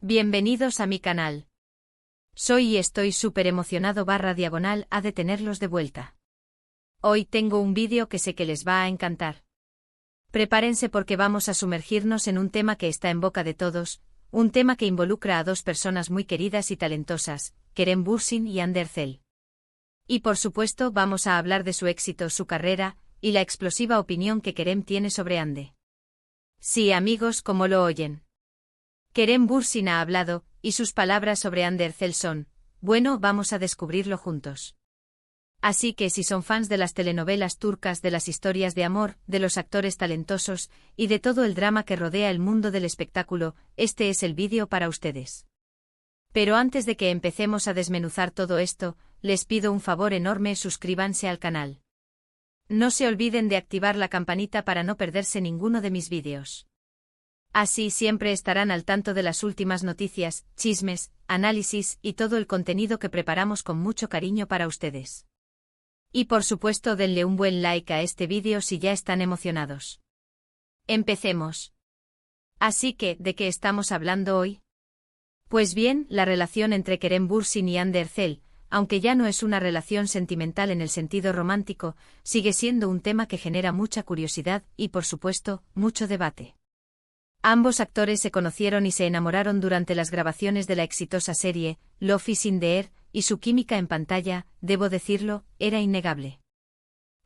Bienvenidos a mi canal. Soy y estoy súper emocionado // a de tenerlos de vuelta. Hoy tengo un vídeo que sé que les va a encantar. Prepárense porque vamos a sumergirnos en un tema que está en boca de todos, un tema que involucra a dos personas muy queridas y talentosas, Kerem Bürsin y Hande Erçel. Y por supuesto vamos a hablar de su éxito, su carrera, y la explosiva opinión que Kerem tiene sobre Hande. Sí, amigos, como lo oyen. Kerem Bürsin ha hablado, y sus palabras sobre Hande Erçel son, bueno, vamos a descubrirlo juntos. Así que si son fans de las telenovelas turcas, de las historias de amor, de los actores talentosos, y de todo el drama que rodea el mundo del espectáculo, este es el vídeo para ustedes. Pero antes de que empecemos a desmenuzar todo esto, les pido un favor enorme: suscríbanse al canal. No se olviden de activar la campanita para no perderse ninguno de mis vídeos. Así siempre estarán al tanto de las últimas noticias, chismes, análisis y todo el contenido que preparamos con mucho cariño para ustedes. Y por supuesto denle un buen like a este vídeo si ya están emocionados. Empecemos. Así que, ¿de qué estamos hablando hoy? Pues bien, la relación entre Kerem Bürsin y Hande Erçel, aunque ya no es una relación sentimental en el sentido romántico, sigue siendo un tema que genera mucha curiosidad y, por supuesto, mucho debate. Ambos actores se conocieron y se enamoraron durante las grabaciones de la exitosa serie Love is in the Air, y su química en pantalla, debo decirlo, era innegable.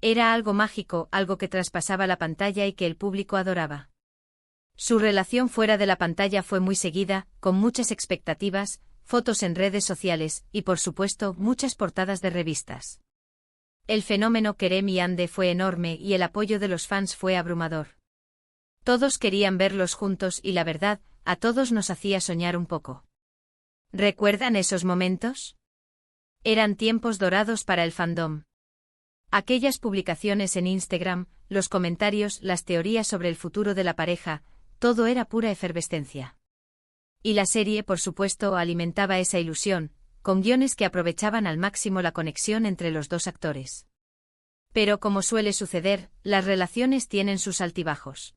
Era algo mágico, algo que traspasaba la pantalla y que el público adoraba. Su relación fuera de la pantalla fue muy seguida, con muchas expectativas, fotos en redes sociales y, por supuesto, muchas portadas de revistas. El fenómeno Kerem y Hande fue enorme y el apoyo de los fans fue abrumador. Todos querían verlos juntos y la verdad, a todos nos hacía soñar un poco. ¿Recuerdan esos momentos? Eran tiempos dorados para el fandom. Aquellas publicaciones en Instagram, los comentarios, las teorías sobre el futuro de la pareja, todo era pura efervescencia. Y la serie, por supuesto, alimentaba esa ilusión, con guiones que aprovechaban al máximo la conexión entre los dos actores. Pero como suele suceder, las relaciones tienen sus altibajos.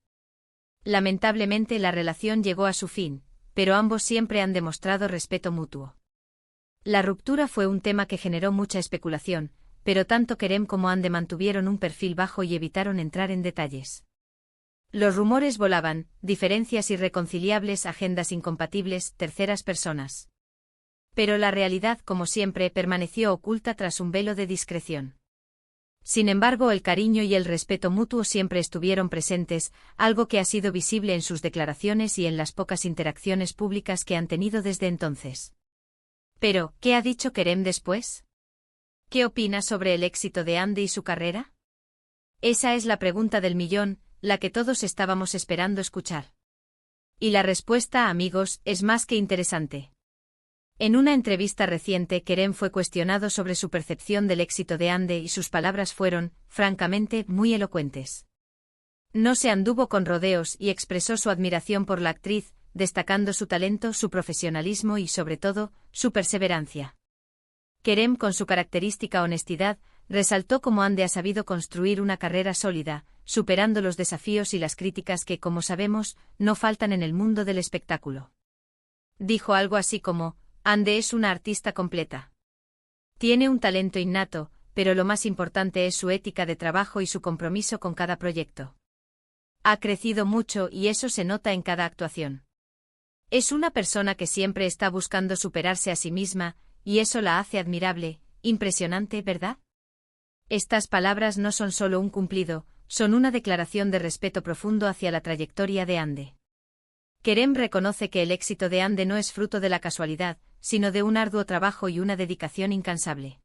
Lamentablemente la relación llegó a su fin, pero ambos siempre han demostrado respeto mutuo. La ruptura fue un tema que generó mucha especulación, pero tanto Kerem como Hande mantuvieron un perfil bajo y evitaron entrar en detalles. Los rumores volaban, diferencias irreconciliables, agendas incompatibles, terceras personas. Pero la realidad, como siempre, permaneció oculta tras un velo de discreción. Sin embargo, el cariño y el respeto mutuo siempre estuvieron presentes, algo que ha sido visible en sus declaraciones y en las pocas interacciones públicas que han tenido desde entonces. Pero, ¿qué ha dicho Kerem después? ¿Qué opina sobre el éxito de Hande y su carrera? Esa es la pregunta del millón, la que todos estábamos esperando escuchar. Y la respuesta, amigos, es más que interesante. En una entrevista reciente, Kerem fue cuestionado sobre su percepción del éxito de Hande y sus palabras fueron, francamente, muy elocuentes. No se anduvo con rodeos y expresó su admiración por la actriz, destacando su talento, su profesionalismo y, sobre todo, su perseverancia. Kerem, con su característica honestidad, resaltó cómo Hande ha sabido construir una carrera sólida, superando los desafíos y las críticas que, como sabemos, no faltan en el mundo del espectáculo. Dijo algo así como: Hande es una artista completa. Tiene un talento innato, pero lo más importante es su ética de trabajo y su compromiso con cada proyecto. Ha crecido mucho y eso se nota en cada actuación. Es una persona que siempre está buscando superarse a sí misma, y eso la hace admirable, impresionante, ¿verdad? Estas palabras no son solo un cumplido, son una declaración de respeto profundo hacia la trayectoria de Hande. Kerem reconoce que el éxito de Hande no es fruto de la casualidad, sino de un arduo trabajo y una dedicación incansable.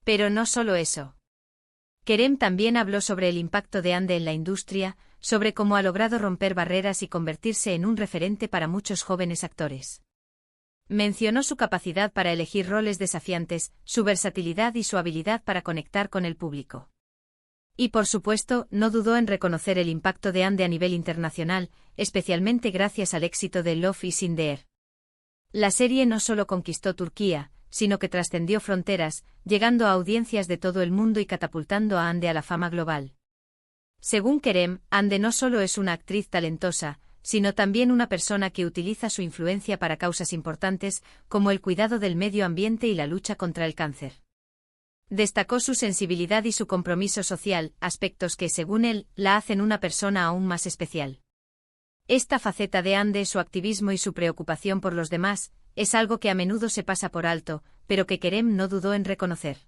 Pero no solo eso. Kerem también habló sobre el impacto de Hande en la industria, sobre cómo ha logrado romper barreras y convertirse en un referente para muchos jóvenes actores. Mencionó su capacidad para elegir roles desafiantes, su versatilidad y su habilidad para conectar con el público. Y por supuesto, no dudó en reconocer el impacto de Hande a nivel internacional, especialmente gracias al éxito de Love is in the Air. La serie no solo conquistó Turquía, sino que trascendió fronteras, llegando a audiencias de todo el mundo y catapultando a Hande a la fama global. Según Kerem, Hande no solo es una actriz talentosa, sino también una persona que utiliza su influencia para causas importantes, como el cuidado del medio ambiente y la lucha contra el cáncer. Destacó su sensibilidad y su compromiso social, aspectos que, según él, la hacen una persona aún más especial. Esta faceta de Ande, su activismo y su preocupación por los demás, es algo que a menudo se pasa por alto, pero que Kerem no dudó en reconocer.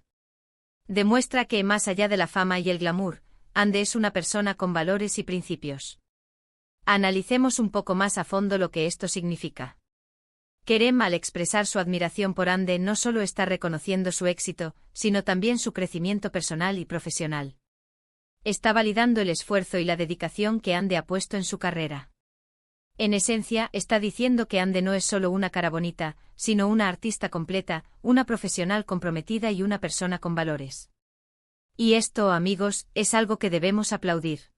Demuestra que, más allá de la fama y el glamour, Ande es una persona con valores y principios. Analicemos un poco más a fondo lo que esto significa. Kerem, al expresar su admiración por Ande, no solo está reconociendo su éxito, sino también su crecimiento personal y profesional. Está validando el esfuerzo y la dedicación que Ande ha puesto en su carrera. En esencia, está diciendo que Ande no es solo una cara bonita, sino una artista completa, una profesional comprometida y una persona con valores. Y esto, amigos, es algo que debemos aplaudir.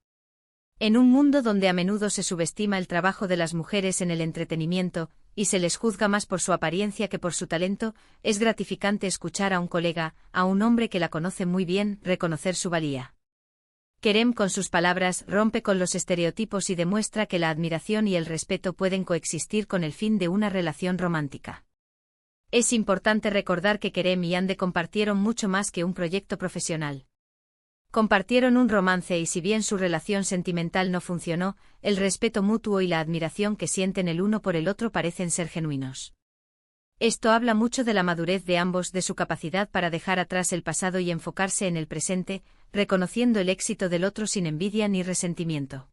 En un mundo donde a menudo se subestima el trabajo de las mujeres en el entretenimiento, y se les juzga más por su apariencia que por su talento, es gratificante escuchar a un colega, a un hombre que la conoce muy bien, reconocer su valía. Kerem, con sus palabras, rompe con los estereotipos y demuestra que la admiración y el respeto pueden coexistir con el fin de una relación romántica. Es importante recordar que Kerem y Ande compartieron mucho más que un proyecto profesional. Compartieron un romance y si bien su relación sentimental no funcionó, el respeto mutuo y la admiración que sienten el uno por el otro parecen ser genuinos. Esto habla mucho de la madurez de ambos, de su capacidad para dejar atrás el pasado y enfocarse en el presente, reconociendo el éxito del otro sin envidia ni resentimiento.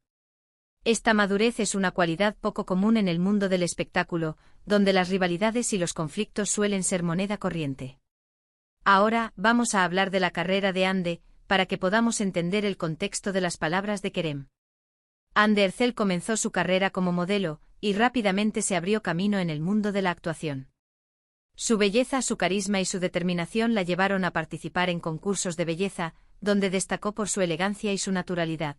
Esta madurez es una cualidad poco común en el mundo del espectáculo, donde las rivalidades y los conflictos suelen ser moneda corriente. Ahora, vamos a hablar de la carrera de Ande, para que podamos entender el contexto de las palabras de Kerem. Ande Erçel comenzó su carrera como modelo, y rápidamente se abrió camino en el mundo de la actuación. Su belleza, su carisma y su determinación la llevaron a participar en concursos de belleza, donde destacó por su elegancia y su naturalidad.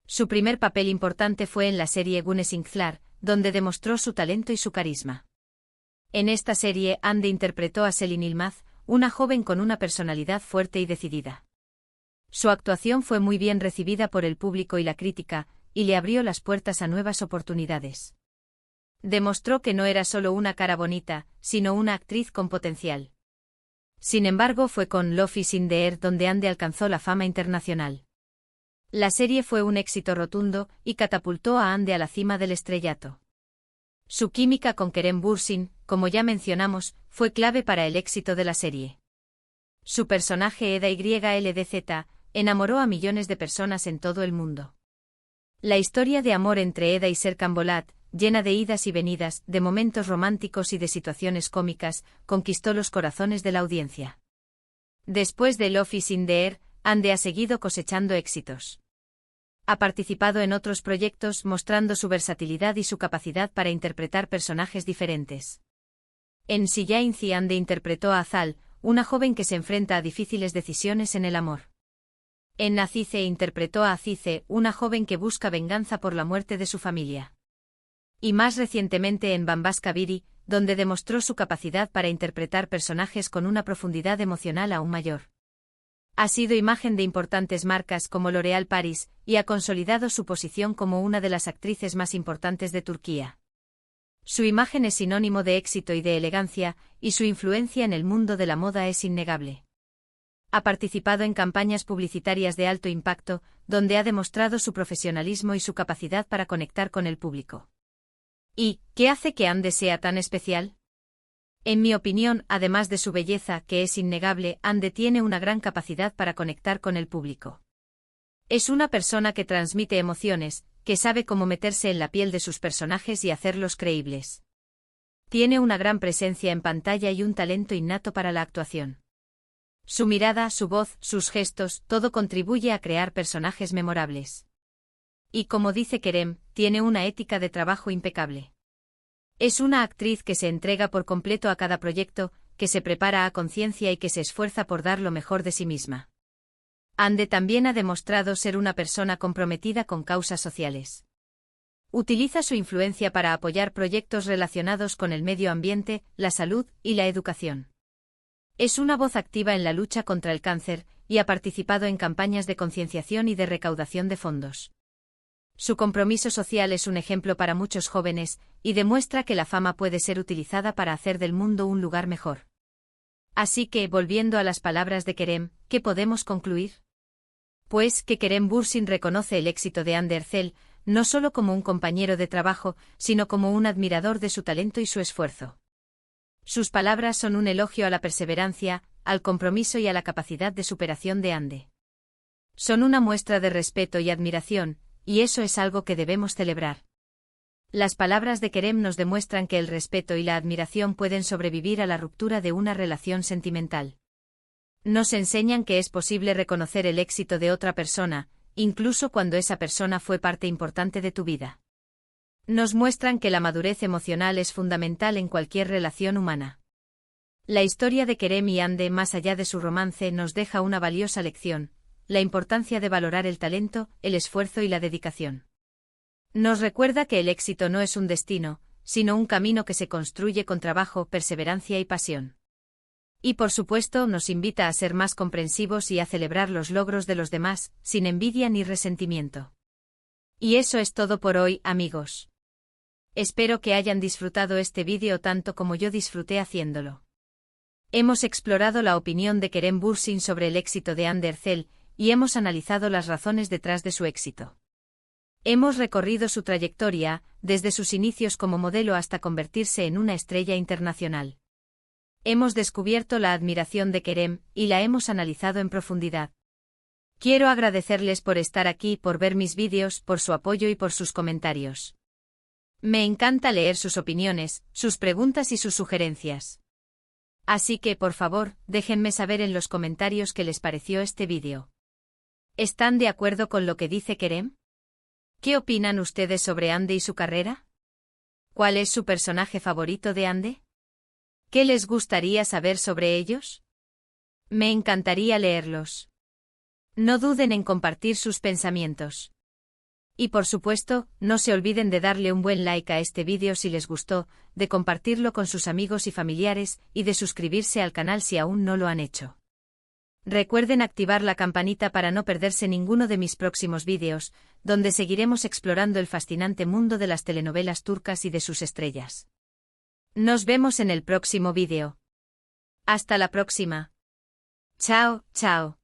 Su primer papel importante fue en la serie Güneş İnkler, donde demostró su talento y su carisma. En esta serie, Ande interpretó a Selin Yılmaz, una joven con una personalidad fuerte y decidida. Su actuación fue muy bien recibida por el público y la crítica, y le abrió las puertas a nuevas oportunidades. Demostró que no era solo una cara bonita, sino una actriz con potencial. Sin embargo, fue con Love is in the Air donde Ande alcanzó la fama internacional. La serie fue un éxito rotundo y catapultó a Ande a la cima del estrellato. Su química con Kerem Bürsin, como ya mencionamos, fue clave para el éxito de la serie. Su personaje Eda YLDZ enamoró a millones de personas en todo el mundo. La historia de amor entre Eda y Serkan Bolat, llena de idas y venidas, de momentos románticos y de situaciones cómicas, conquistó los corazones de la audiencia. Después de Love is in the Air, Ande ha seguido cosechando éxitos. Ha participado en otros proyectos mostrando su versatilidad y su capacidad para interpretar personajes diferentes. En Siyainzi Ande interpretó a Azal, una joven que se enfrenta a difíciles decisiones en el amor. En Nazice interpretó a Azize, una joven que busca venganza por la muerte de su familia. Y más recientemente en Bambaşka Biri, donde demostró su capacidad para interpretar personajes con una profundidad emocional aún mayor. Ha sido imagen de importantes marcas como L'Oréal Paris, y ha consolidado su posición como una de las actrices más importantes de Turquía. Su imagen es sinónimo de éxito y de elegancia, y su influencia en el mundo de la moda es innegable. Ha participado en campañas publicitarias de alto impacto, donde ha demostrado su profesionalismo y su capacidad para conectar con el público. ¿Y qué hace que Ande sea tan especial? En mi opinión, además de su belleza, que es innegable, Ande tiene una gran capacidad para conectar con el público. Es una persona que transmite emociones, que sabe cómo meterse en la piel de sus personajes y hacerlos creíbles. Tiene una gran presencia en pantalla y un talento innato para la actuación. Su mirada, su voz, sus gestos, todo contribuye a crear personajes memorables. Y como dice Kerem, tiene una ética de trabajo impecable. Es una actriz que se entrega por completo a cada proyecto, que se prepara a conciencia y que se esfuerza por dar lo mejor de sí misma. Ande también ha demostrado ser una persona comprometida con causas sociales. Utiliza su influencia para apoyar proyectos relacionados con el medio ambiente, la salud y la educación. Es una voz activa en la lucha contra el cáncer, y ha participado en campañas de concienciación y de recaudación de fondos. Su compromiso social es un ejemplo para muchos jóvenes, y demuestra que la fama puede ser utilizada para hacer del mundo un lugar mejor. Así que, volviendo a las palabras de Kerem, ¿qué podemos concluir? Pues que Kerem Bürsin reconoce el éxito de Hande Erçel, no solo como un compañero de trabajo, sino como un admirador de su talento y su esfuerzo. Sus palabras son un elogio a la perseverancia, al compromiso y a la capacidad de superación de Hande. Son una muestra de respeto y admiración, y eso es algo que debemos celebrar. Las palabras de Kerem nos demuestran que el respeto y la admiración pueden sobrevivir a la ruptura de una relación sentimental. Nos enseñan que es posible reconocer el éxito de otra persona, incluso cuando esa persona fue parte importante de tu vida. Nos muestran que la madurez emocional es fundamental en cualquier relación humana. La historia de Kerem y Hande, más allá de su romance, nos deja una valiosa lección: la importancia de valorar el talento, el esfuerzo y la dedicación. Nos recuerda que el éxito no es un destino, sino un camino que se construye con trabajo, perseverancia y pasión. Y por supuesto nos invita a ser más comprensivos y a celebrar los logros de los demás, sin envidia ni resentimiento. Y eso es todo por hoy, amigos. Espero que hayan disfrutado este vídeo tanto como yo disfruté haciéndolo. Hemos explorado la opinión de Kerem Bürsin sobre el éxito de Hande Erçel, y hemos analizado las razones detrás de su éxito. Hemos recorrido su trayectoria, desde sus inicios como modelo hasta convertirse en una estrella internacional. Hemos descubierto la admiración de Kerem, y la hemos analizado en profundidad. Quiero agradecerles por estar aquí, por ver mis vídeos, por su apoyo y por sus comentarios. Me encanta leer sus opiniones, sus preguntas y sus sugerencias. Así que, por favor, déjenme saber en los comentarios qué les pareció este vídeo. ¿Están de acuerdo con lo que dice Kerem? ¿Qué opinan ustedes sobre Hande y su carrera? ¿Cuál es su personaje favorito de Hande? ¿Qué les gustaría saber sobre ellos? Me encantaría leerlos. No duden en compartir sus pensamientos. Y por supuesto, no se olviden de darle un buen like a este vídeo si les gustó, de compartirlo con sus amigos y familiares, y de suscribirse al canal si aún no lo han hecho. Recuerden activar la campanita para no perderse ninguno de mis próximos vídeos, donde seguiremos explorando el fascinante mundo de las telenovelas turcas y de sus estrellas. Nos vemos en el próximo vídeo. Hasta la próxima. Chao, chao.